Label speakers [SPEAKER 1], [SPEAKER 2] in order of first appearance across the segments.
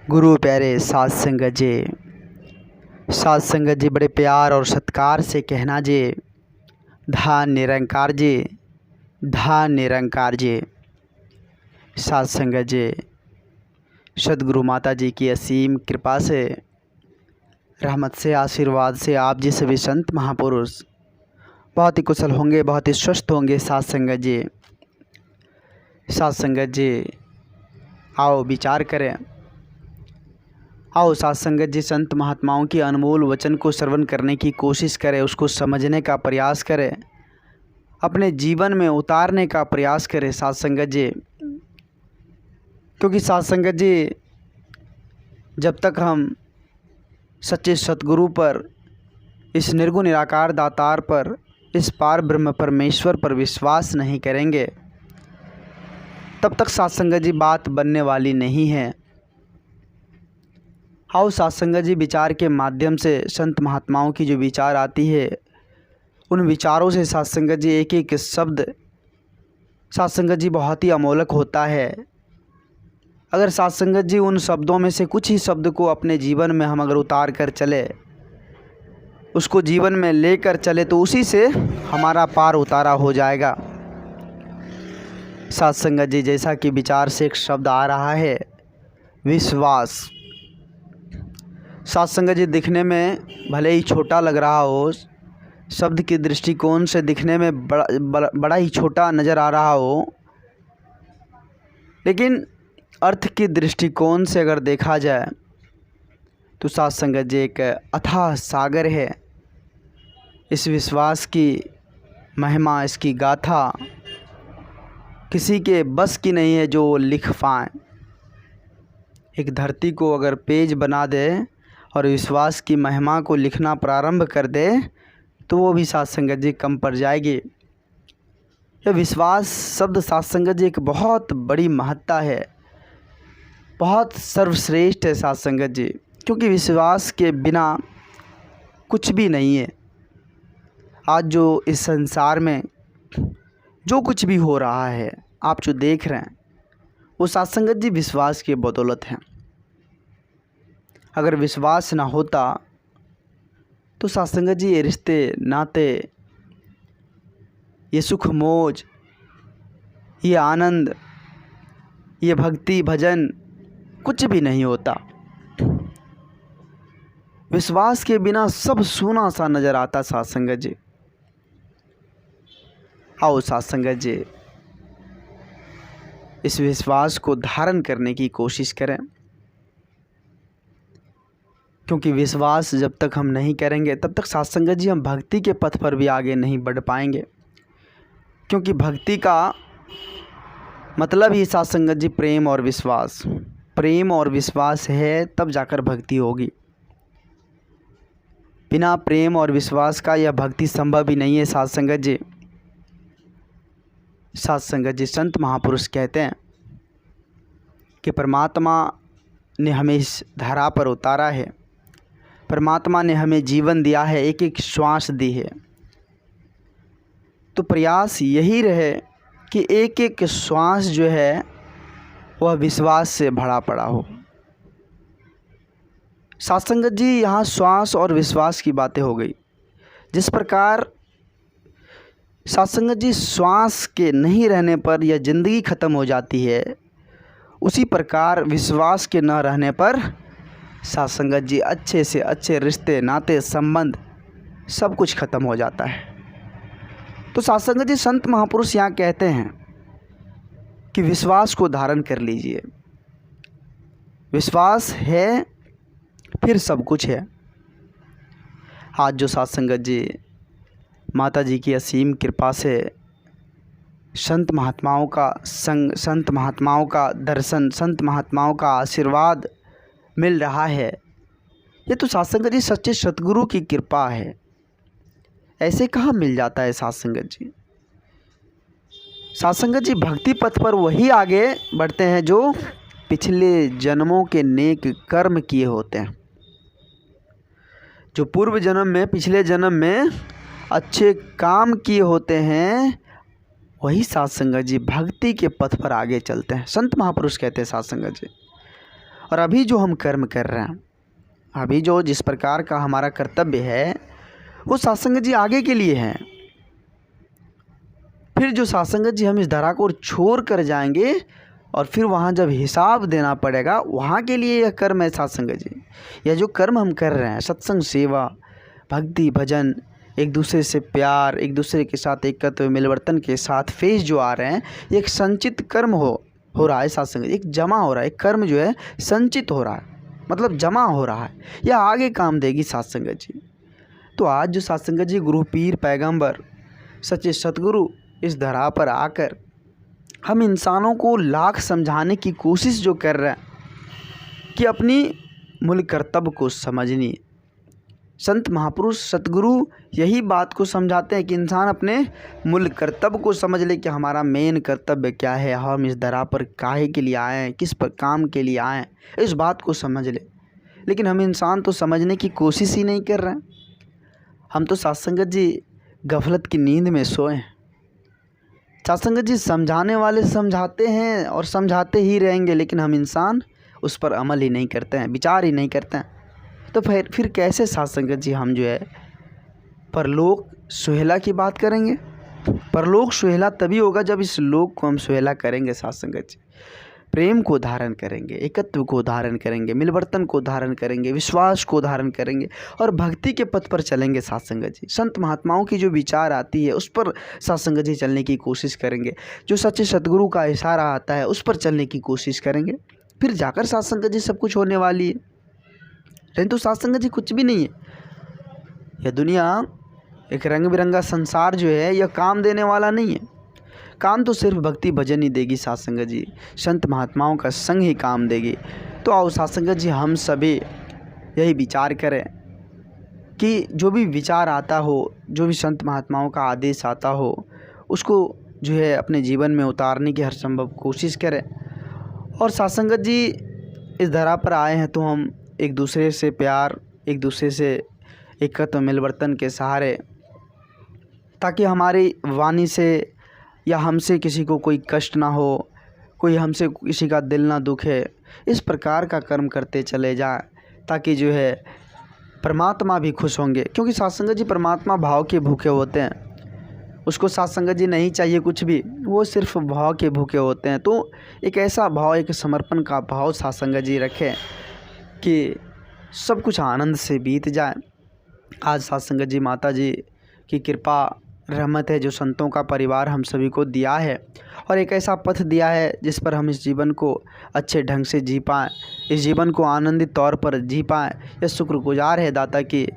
[SPEAKER 1] गुरु प्यारे साध संगत जी, साध संगत जी बड़े प्यार और सत्कार से कहना जी, धान निरंकार जी, धान निरंकार जी। साध संगत जी, सदगुरु माता जी की असीम कृपा से, रहमत से, आशीर्वाद से आप जी सभी संत महापुरुष बहुत ही कुशल होंगे, बहुत ही स्वस्थ होंगे। साध संगत जी, साध संगत जी, आओ विचार करें। आओ साध संगत जी, संत महात्माओं की अनमोल वचन को श्रवण करने की कोशिश करें, उसको समझने का प्रयास करें, अपने जीवन में उतारने का प्रयास करें। साध संगत जी, क्योंकि साध संगत जी, जब तक हम सच्चे सतगुरु पर, इस निर्गुण निराकार दातार पर, इस पार ब्रह्म परमेश्वर पर विश्वास नहीं करेंगे, तब तक साध संगत जी बात बनने वाली नहीं है। आओ साध संगत जी, विचार के माध्यम से संत महात्माओं की जो विचार आती है, उन विचारों से साध संगत जी एक एक शब्द साध संगत जी बहुत ही अमोलक होता है। अगर साध संगत जी उन शब्दों में से कुछ ही शब्द को अपने जीवन में हम अगर उतार कर चले, उसको जीवन में लेकर चले, तो उसी से हमारा पार उतारा हो जाएगा। साध संगत जी, जैसा कि विचार से एक शब्द आ रहा है, विश्वास। साध संगत जी, दिखने में भले ही छोटा लग रहा हो, शब्द के दृष्टिकोण से दिखने में बड़ा ही छोटा नज़र आ रहा हो, लेकिन अर्थ की दृष्टिकोण से अगर देखा जाए तो साध संगत जी एक अथाह सागर है। इस विश्वास की महिमा, इसकी गाथा किसी के बस की नहीं है जो लिख पाए। एक धरती को अगर पेज बना दे और विश्वास की महिमा को लिखना प्रारंभ कर दे, तो वो भी साध संगत जी कम पड़ जाएगी। यह विश्वास शब्द साध संगत जी एक बहुत बड़ी महत्ता है, बहुत सर्वश्रेष्ठ है साध संगत जी, क्योंकि विश्वास के बिना कुछ भी नहीं है। आज जो इस संसार में जो कुछ भी हो रहा है, आप जो देख रहे हैं, वो साध संगत जी विश्वास की बदौलत है। अगर विश्वास ना होता तो साध संगत जी ये रिश्ते नाते, ये सुख मौज, ये आनंद, ये भक्ति भजन कुछ भी नहीं होता। विश्वास के बिना सब सूना सा नज़र आता। साध संगत जी, आओ साध संगत जी, इस विश्वास को धारण करने की कोशिश करें, क्योंकि विश्वास जब तक हम नहीं करेंगे, तब तक साध संगत जी हम भक्ति के पथ पर भी आगे नहीं बढ़ पाएंगे। क्योंकि भक्ति का मतलब ही साध संगत जी प्रेम और विश्वास, प्रेम और विश्वास है तब जाकर भक्ति होगी। बिना प्रेम और विश्वास का यह भक्ति संभव ही नहीं है। साध संगत जी, साध संगत जी, संत महापुरुष कहते हैं कि परमात्मा ने हमें इस धरा पर उतारा है, परमात्मा ने हमें जीवन दिया है, एक एक श्वास दी है, तो प्रयास यही रहे कि एक एक श्वास जो है वह विश्वास से भरा पड़ा हो। साध संगत जी, यहाँ श्वास और विश्वास की बातें हो गई। जिस प्रकार साध संगत जी श्वास के नहीं रहने पर यह ज़िंदगी ख़त्म हो जाती है, उसी प्रकार विश्वास के न रहने पर साध संगत जी अच्छे से अच्छे रिश्ते नाते संबंध सब कुछ ख़त्म हो जाता है। तो साध संगत जी, संत महापुरुष यहाँ कहते हैं कि विश्वास को धारण कर लीजिए। विश्वास है फिर सब कुछ है। आज जो साध संगत जी माता जी की असीम कृपा से संत महात्माओं का संग, संत महात्माओं का दर्शन, संत महात्माओं का आशीर्वाद मिल रहा है, ये तो साध संगत जी सच्चे सतगुरु की कृपा है। ऐसे कहाँ मिल जाता है साध संगत जी। साध संगत जी भक्ति पथ पर वही आगे बढ़ते हैं जो पिछले जन्मों के नेक कर्म किए होते हैं, जो पूर्व जन्म में, पिछले जन्म में अच्छे काम किए होते हैं, वही साध संगत जी भक्ति के पथ पर आगे चलते हैं। संत महापुरुष कहते हैं साध संगत जी। और अभी जो हम कर्म कर रहे हैं, अभी जो जिस प्रकार का हमारा कर्तव्य है वो सत्संग जी आगे के लिए है। फिर जो सत्संग जी हम इस धरा को छोड़ कर जाएंगे और फिर वहाँ जब हिसाब देना पड़ेगा, वहाँ के लिए यह कर्म है सत्संग जी। यह जो कर्म हम कर रहे हैं, सत्संग, सेवा, भक्ति, भजन, एक दूसरे से प्यार, एक दूसरे के साथ एकत्व मिलवर्तन के साथ फेज जो आ रहे हैं, ये एक संचित कर्म हो रहा है सत्संग, एक जमा हो रहा है, एक कर्म जो है संचित हो रहा है, मतलब जमा हो रहा है। यह आगे काम देगी सत्संग जी। तो आज जो सत्संग जी गुरु पीर पैगंबर सच्चे सतगुरु इस धरा पर आकर हम इंसानों को लाख समझाने की कोशिश जो कर रहे हैं कि अपनी मूल कर्तव्य को समझनी। संत महापुरुष सतगुरु यही बात को समझाते हैं कि इंसान अपने मूल कर्तव्य को समझ ले कि हमारा मेन कर्तव्य क्या है, हम इस धरा पर काहे के लिए आए हैं, किस पर काम के लिए आए हैं, इस बात को समझ ले। लेकिन हम इंसान तो समझने की कोशिश ही नहीं कर रहे हैं। हम तो सत्संग जी गफलत की नींद में सोए हैं। सत्संग जी समझाने वाले समझाते हैं और समझाते ही रहेंगे, लेकिन हम इंसान उस पर अमल ही नहीं करते हैं, विचार ही नहीं करते हैं। तो फिर कैसे सत्संग जी हम जो है परलोक सुहेला की बात करेंगे। परलोक सुहेला तभी होगा जब इस लोक को हम सुहेला करेंगे। सत्संग जी प्रेम को धारण करेंगे, एकत्व को धारण करेंगे, मिलवर्तन को धारण करेंगे, विश्वास को धारण करेंगे और भक्ति के पथ पर चलेंगे। सत्संग जी संत महात्माओं की जो विचार आती है उस पर सत्संग जी चलने की कोशिश करेंगे। जो सच्चे सतगुरु का इशारा आता है उस पर चलने की कोशिश करेंगे। फिर जाकर सत्संग जी सब कुछ होने वाली है। लेकिन तो सत्संग जी कुछ भी नहीं है। यह दुनिया एक रंग बिरंगा संसार जो है यह काम देने वाला नहीं है। काम तो सिर्फ भक्ति भजन ही देगी सत्संग जी, संत महात्माओं का संग ही काम देगी। तो आओ सत्संग जी हम सभी यही विचार करें कि जो भी विचार आता हो, जो भी संत महात्माओं का आदेश आता हो, उसको जो है अपने जीवन में उतारने की हर संभव कोशिश करें। और सत्संग जी इस धरा पर आए हैं तो हम एक दूसरे से प्यार, एक दूसरे से एकत्व मिलवर्तन के सहारे, ताकि हमारी वाणी से या हमसे किसी को कोई कष्ट ना हो, कोई हमसे किसी का दिल ना दुखे, इस प्रकार का कर्म करते चले जाएं, ताकि जो है परमात्मा भी खुश होंगे। क्योंकि सत्संग जी परमात्मा भाव के भूखे होते हैं। उसको सत्संग जी नहीं चाहिए कुछ भी, वो सिर्फ भाव के भूखे होते हैं। तो एक ऐसा भाव, एक समर्पण का भाव सत्संग जी रखें कि सब कुछ आनंद से बीत जाए। आज सत्संग जी माता जी की कृपा रहमत है जो संतों का परिवार हम सभी को दिया है, और एक ऐसा पथ दिया है जिस पर हम इस जीवन को अच्छे ढंग से जी पाएँ, इस जीवन को आनंदित तौर पर जी पाएँ। यह शुक्रगुजार है दाता की,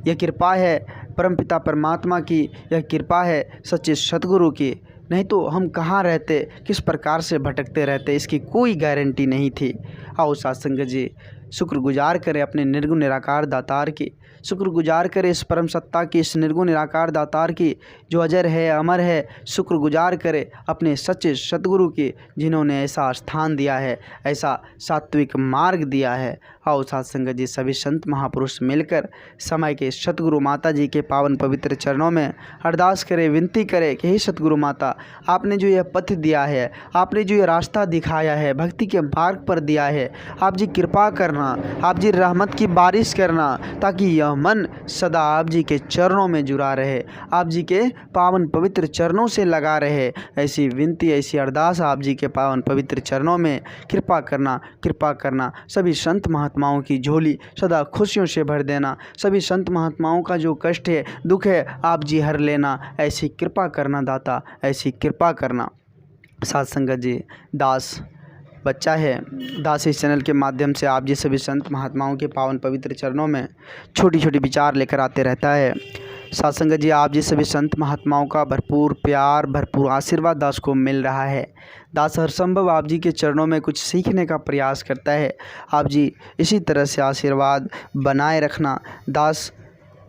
[SPEAKER 1] यह कृपा है परमपिता परमात्मा की, यह कृपा है सच्चे सतगुरु की। नहीं तो हम कहाँ रहते, किस प्रकार से भटकते रहते, इसकी कोई गारंटी नहीं थी। आओ सत्संग जी शुक्रगुजार करें अपने निर्गुण निराकार दातार की, शुक्रगुजार करें इस परम सत्ता की, इस निर्गुण निराकार दातार की जो अजर है, अमर है। शुक्रगुजार करें अपने सच्चे सतगुरु की जिन्होंने ऐसा स्थान दिया है, ऐसा सात्विक मार्ग दिया है। आओ सत्संग जी सभी संत महापुरुष मिलकर समय के सतगुरु माता जी के पावन पवित्र चरणों में अरदास करें, विनती करें कि हे सतगुरु माता, आपने जो यह पथ दिया है, आपने जो यह रास्ता दिखाया है, भक्ति के मार्ग पर दिया है, आप जी कृपा करना, आप जी रहमत की बारिश करना, ताकि यह मन सदा आप जी के चरणों में जुड़ा रहे, आप जी के पावन पवित्र चरणों से लगा रहे। ऐसी विनती, ऐसी अरदास आप जी के पावन पवित्र चरणों में कृपा करना, कृपा करना। सभी संत महात्माओं की झोली सदा खुशियों से भर देना, सभी संत महात्माओं का जो कष्ट है, दुख है, आप जी हर लेना। ऐसी कृपा करना दाता, ऐसी कृपा करना। सत्संग जी दास बच्चा है, दास इस चैनल के माध्यम से आप जी सभी संत महात्माओं के पावन पवित्र चरणों में छोटी छोटी विचार लेकर आते रहता है। सत्संग जी आप जी सभी संत महात्माओं का भरपूर प्यार, भरपूर आशीर्वाद दास को मिल रहा है। दास हर संभव आप जी के चरणों में कुछ सीखने का प्रयास करता है। आप जी इसी तरह से आशीर्वाद बनाए रखना। दास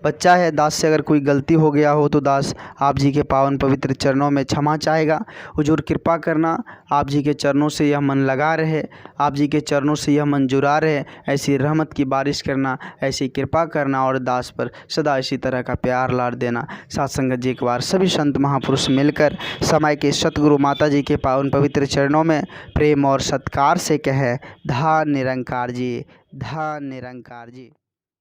[SPEAKER 1] बच्चा है, दास से अगर कोई गलती हो गया हो तो दास आप जी के पावन पवित्र चरणों में क्षमा चाहेगा। हुजूर कृपा करना, आप जी के चरणों से यह मन लगा रहे, आप जी के चरणों से यह मन जुड़ा रहे, ऐसी रहमत की बारिश करना, ऐसी कृपा करना और दास पर सदा इसी तरह का प्यार लाड देना। साथ संगत जी, एक बार सभी संत महापुरुष मिलकर समय के सतगुरु माता जी के पावन पवित्र चरणों में प्रेम और सत्कार से कहे, धन निरंकार जी, धन निरंकार जी।